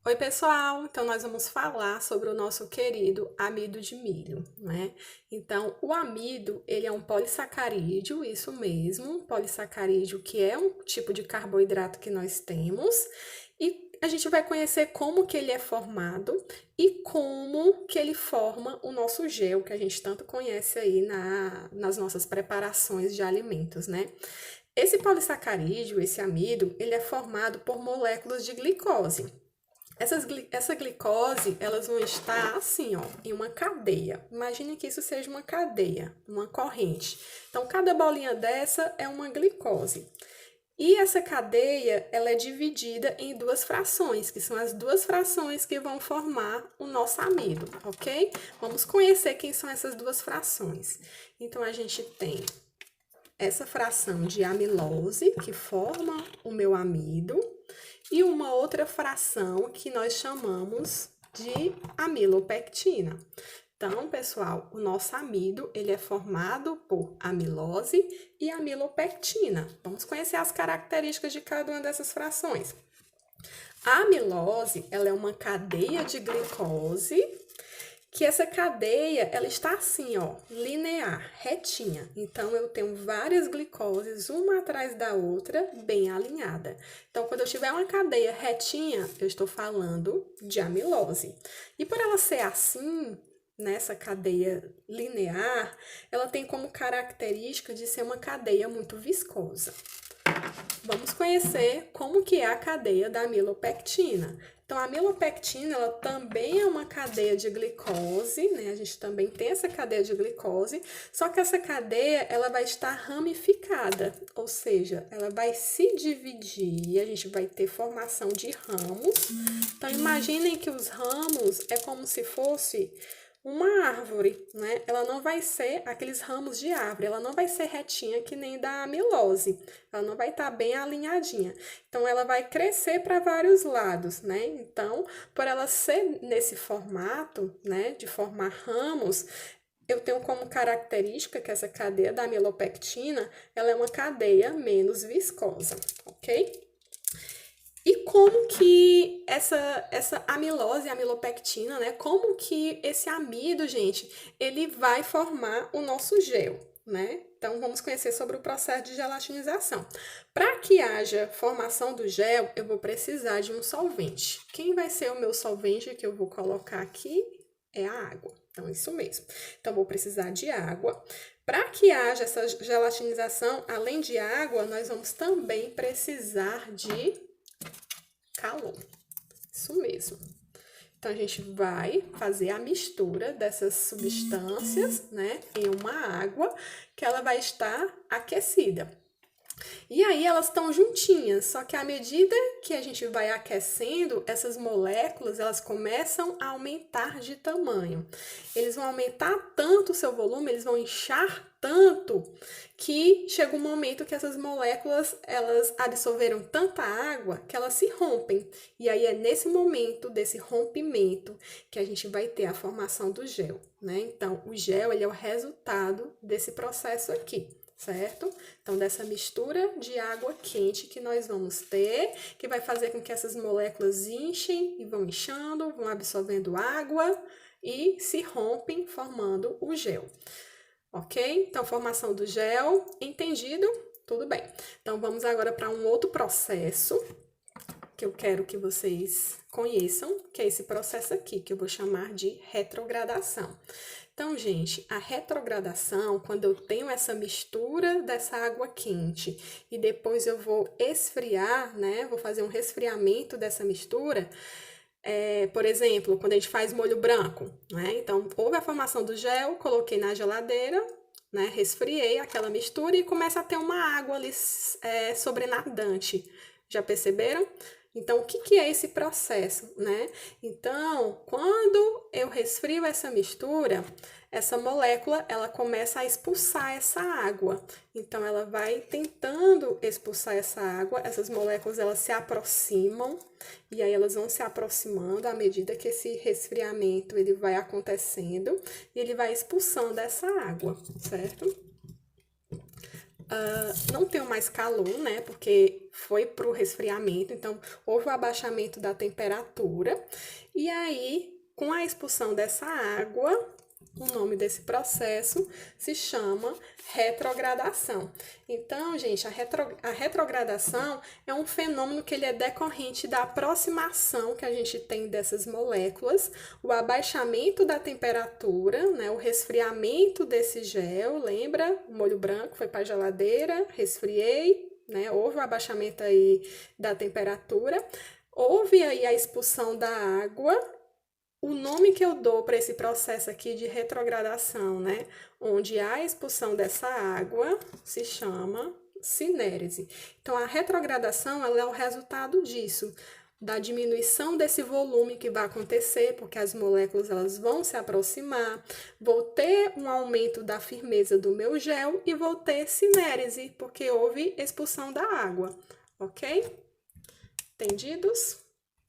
Oi, pessoal! Então, nós vamos falar sobre o nosso querido amido de milho, né? Então, o amido, ele é um polissacarídeo, isso mesmo, um polissacarídeo que é um tipo de carboidrato que nós temos, e a gente vai conhecer como que ele é formado e como que ele forma o nosso gel, que a gente tanto conhece aí nas nossas preparações de alimentos, né? Esse polissacarídeo, esse amido, ele é formado por moléculas de glicose. Essa glicose, elas vão estar assim, ó, em uma cadeia. Imagine que isso seja uma cadeia, uma corrente. Então, cada bolinha dessa é uma glicose. E essa cadeia, ela é dividida em duas frações, que são as duas frações que vão formar o nosso amido, ok? Vamos conhecer quem são essas duas frações. Então, a gente tem essa fração de amilose, que forma o meu amido, e uma outra fração que nós chamamos de amilopectina. Então, pessoal, o nosso amido, ele é formado por amilose e amilopectina. Vamos conhecer as características de cada uma dessas frações. A amilose, ela é uma cadeia de glicose, que essa cadeia, ela está assim, ó, linear, retinha. Então, eu tenho várias glicoses, uma atrás da outra, bem alinhada. Então, quando eu tiver uma cadeia retinha, eu estou falando de amilose. E por ela ser assim, nessa cadeia linear, ela tem como característica de ser uma cadeia muito viscosa. Vamos conhecer como que é a cadeia da amilopectina. Então, a amilopectina, ela também é uma cadeia de glicose, né? A gente também tem essa cadeia de glicose, só que essa cadeia, ela vai estar ramificada, ou seja, ela vai se dividir e a gente vai ter formação de ramos. Então, imaginem que os ramos é como se fosse uma árvore, né? Ela não vai ser aqueles ramos de árvore, ela não vai ser retinha que nem da amilose, ela não vai estar bem alinhadinha. Então, ela vai crescer para vários lados, né? Então, por ela ser nesse formato, né, de formar ramos, eu tenho como característica que essa cadeia da amilopectina, ela é uma cadeia menos viscosa, ok? E como que essa amilose, amilopectina, né? Como que esse amido, gente, ele vai formar o nosso gel, né? Então, vamos conhecer sobre o processo de gelatinização. Para que haja formação do gel, eu vou precisar de um solvente. Quem vai ser o meu solvente que eu vou colocar aqui? É a água. Então, isso mesmo. Então, vou precisar de água. Para que haja essa gelatinização, além de água, nós vamos também precisar de calor. Isso mesmo. Então, a gente vai fazer a mistura dessas substâncias, né, em uma água que ela vai estar aquecida. E aí elas estão juntinhas, só que à medida que a gente vai aquecendo, essas moléculas, elas começam a aumentar de tamanho. Eles vão aumentar tanto o seu volume, eles vão inchar tanto que chega um momento que essas moléculas, elas absorveram tanta água que elas se rompem. E aí é nesse momento desse rompimento que a gente vai ter a formação do gel, né? Então, o gel, ele é o resultado desse processo aqui, certo? Então, dessa mistura de água quente que nós vamos ter, que vai fazer com que essas moléculas inchem e vão inchando, vão absorvendo água e se rompem, formando o gel. Ok? Então, formação do gel, entendido? Tudo bem. Então, vamos agora para um outro processo que eu quero que vocês conheçam, que é esse processo aqui, que eu vou chamar de retrogradação. Então, gente, a retrogradação, quando eu tenho essa mistura dessa água quente e depois eu vou esfriar, né? Vou fazer um resfriamento dessa mistura. Por exemplo, quando a gente faz molho branco, né? Então, houve a formação do gel, coloquei na geladeira, né? Resfriei aquela mistura e começa a ter uma água ali sobrenadante. Já perceberam? Então, o que que é esse processo, né? Então, quando eu resfrio essa mistura, essa molécula, ela começa a expulsar essa água. Então, ela vai tentando expulsar essa água, essas moléculas, elas se aproximam, e aí elas vão se aproximando à medida que esse resfriamento, ele vai acontecendo, e ele vai expulsando essa água, certo? não tenho mais calor, né? Porque foi para o resfriamento, então houve o abaixamento da temperatura. E aí, com a expulsão dessa água, o nome desse processo se chama retrogradação. Então, gente, a retrogradação é um fenômeno que ele é decorrente da aproximação que a gente tem dessas moléculas, o abaixamento da temperatura, né, o resfriamento desse gel, lembra? O molho branco foi para a geladeira, resfriei, né, houve o abaixamento aí da temperatura, houve aí a expulsão da água. O nome que eu dou para esse processo aqui de retrogradação, né, onde há a expulsão dessa água, se chama cinérese. Então, a retrogradação, ela é o resultado disso, da diminuição desse volume que vai acontecer, porque as moléculas elas vão se aproximar, vou ter um aumento da firmeza do meu gel e vou ter cinérese, porque houve expulsão da água, ok? Entendidos?